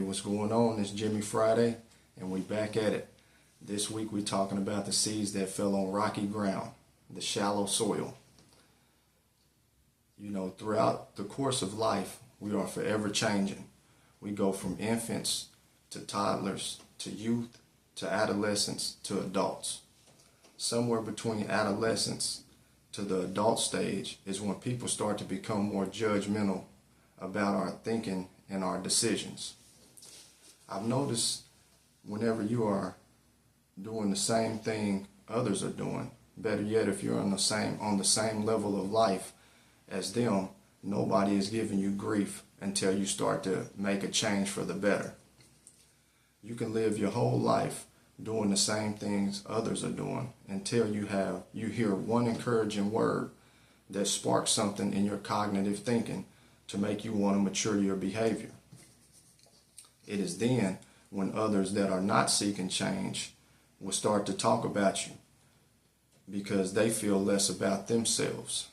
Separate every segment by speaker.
Speaker 1: what's going on? It's Jimmy Friday, and we back at it. This week we're talking about the seeds that fell on rocky ground, the shallow soil. You know, throughout the course of life, we are forever changing. We go from infants to toddlers to youth to adolescents to adults. Somewhere between adolescence to the adult stage is when people start to become more judgmental about our thinking and our decisions. I've noticed whenever you are doing the same thing others are doing, better yet if you're on the same level of life as them, nobody is giving you grief until you start to make a change for the better. You can live your whole life doing the same things others are doing until you hear one encouraging word that sparks something in your cognitive thinking to make you want to mature your behavior. It is then when others that are not seeking change will start to talk about you because they feel less about themselves.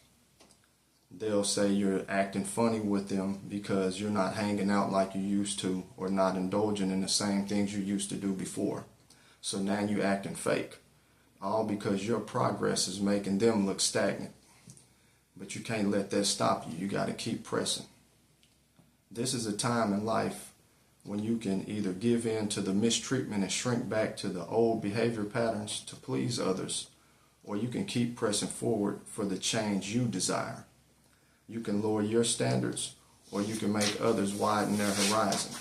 Speaker 1: They'll say you're acting funny with them because you're not hanging out like you used to or not indulging in the same things you used to do before. So now you're acting fake, all because your progress is making them look stagnant. But you can't let that stop you. You got to keep pressing. This is a time in life when you can either give in to the mistreatment and shrink back to the old behavior patterns to please others, or you can keep pressing forward for the change you desire. You can lower your standards, or you can make others widen their horizon.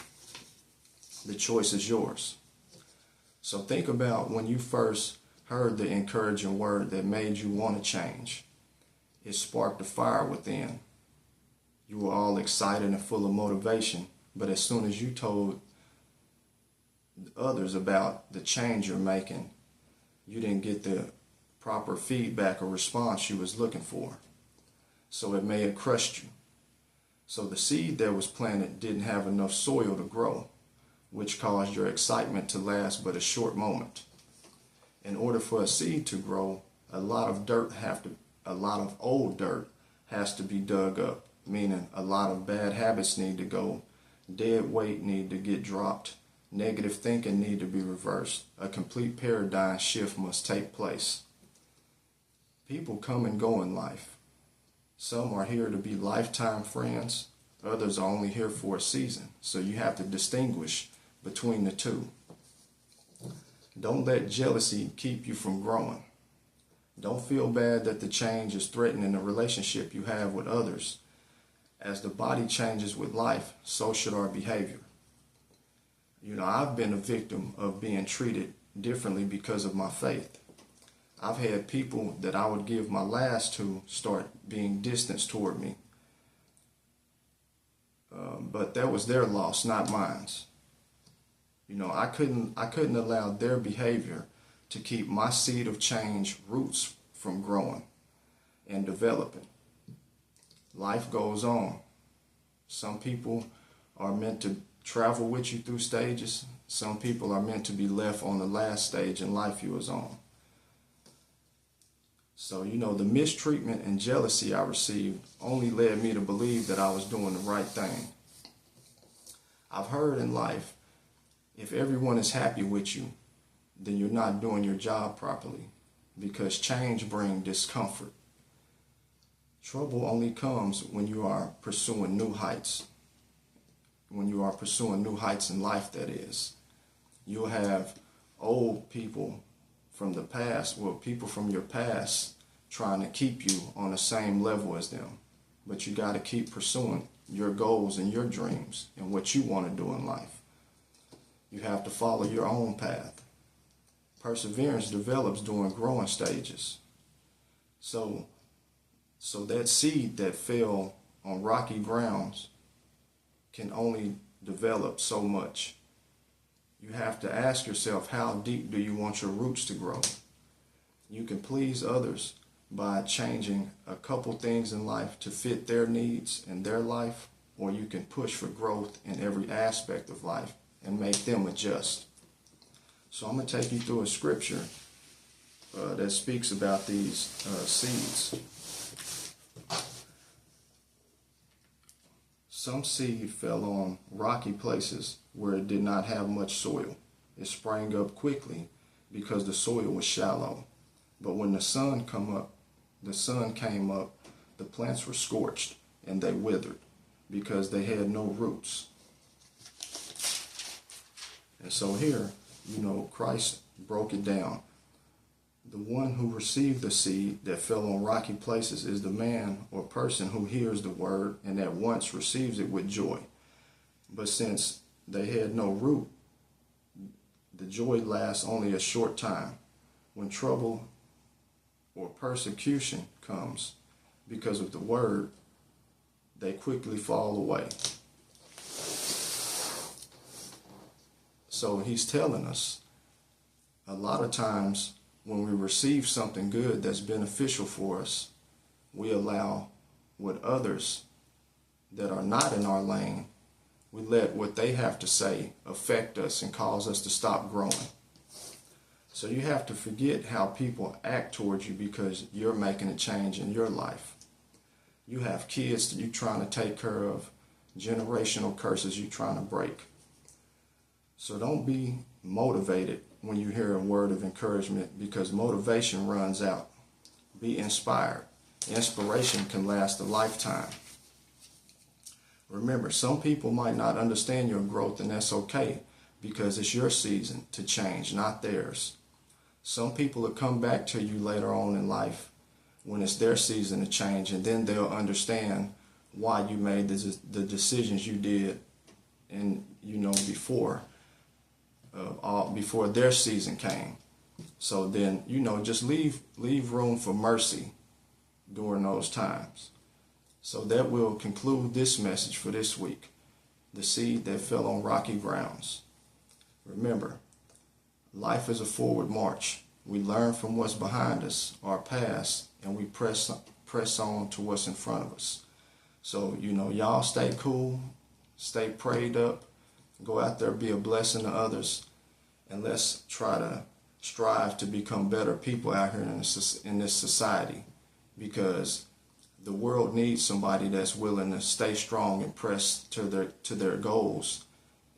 Speaker 1: The choice is yours. So think about when you first heard the encouraging word that made you want to change. It sparked a fire within. You were all excited and full of motivation, but as soon as you told others about the change you're making, you didn't get the proper feedback or response you was looking for. So it may have crushed you. So the seed that was planted didn't have enough soil to grow, which caused your excitement to last but a short moment. In order for a seed to grow, a lot of old dirt has to be dug up, meaning a lot of bad habits need to go, dead weight need to get dropped, negative thinking need to be reversed, a complete paradigm shift must take place. People come and go in life. Some are here to be lifetime friends, others are only here for a season, so you have to distinguish between the two. Don't let jealousy keep you from growing. Don't feel bad that the change is threatening the relationship you have with others. As the body changes with life, so should our behavior. You know, I've been a victim of being treated differently because of my faith. I've had people that I would give my last to start being distant toward me. But that was their loss, not mine. You know, I couldn't allow their behavior to keep my seed of change roots from growing and developing. Life goes on. Some people are meant to travel with you through stages. Some people are meant to be left on the last stage in life you was on. So, you know, the mistreatment and jealousy I received only led me to believe that I was doing the right thing. I've heard in life, if everyone is happy with you, then you're not doing your job properly, because change brings discomfort. Trouble only comes when you are pursuing new heights. When you are pursuing new heights in life, that is. You'll have old people from the past, well, people from your past trying to keep you on the same level as them. But you got to keep pursuing your goals and your dreams and what you want to do in life. You have to follow your own path. Perseverance develops during growing stages. So that seed that fell on rocky grounds can only develop so much. You have to ask yourself, how deep do you want your roots to grow? You can please others by changing a couple things in life to fit their needs and their life, or you can push for growth in every aspect of life and make them adjust. So I'm going to take you through a scripture that speaks about these seeds. Some seed fell on rocky places where it did not have much soil. It sprang up quickly because the soil was shallow. But when the sun came up, the plants were scorched and they withered because they had no roots. And so here, Christ broke it down. The one who received the seed that fell on rocky places is the man or person who hears the word and at once receives it with joy. But since they had no root, the joy lasts only a short time. When trouble or persecution comes because of the word, they quickly fall away. So he's telling us a lot of times when we receive something good that's beneficial for us, we allow what others that are not in our lane, we let what they have to say affect us and cause us to stop growing. So you have to forget how people act towards you because you're making a change in your life. You have kids that you're trying to take care of, generational curses you're trying to break. So don't be motivated when you hear a word of encouragement because motivation runs out. Be inspired. Inspiration can last a lifetime. Remember, some people might not understand your growth, and that's okay because it's your season to change, not theirs. Some people will come back to you later on in life when it's their season to change, and then they'll understand why you made the decisions you did and before their season came. So then, just leave room for mercy during those times. So that will conclude this message for this week. The seed that fell on rocky grounds. Remember, life is a forward march. We learn from what's behind us, our past, and we press on to what's in front of us. So, y'all stay cool, stay prayed up, go out there, be a blessing to others, and let's try to strive to become better people out here in this society, because the world needs somebody that's willing to stay strong and press to their goals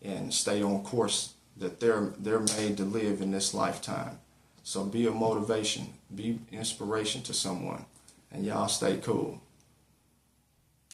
Speaker 1: and stay on course that they're made to live in this lifetime. So be a motivation, be inspiration to someone, and y'all stay cool.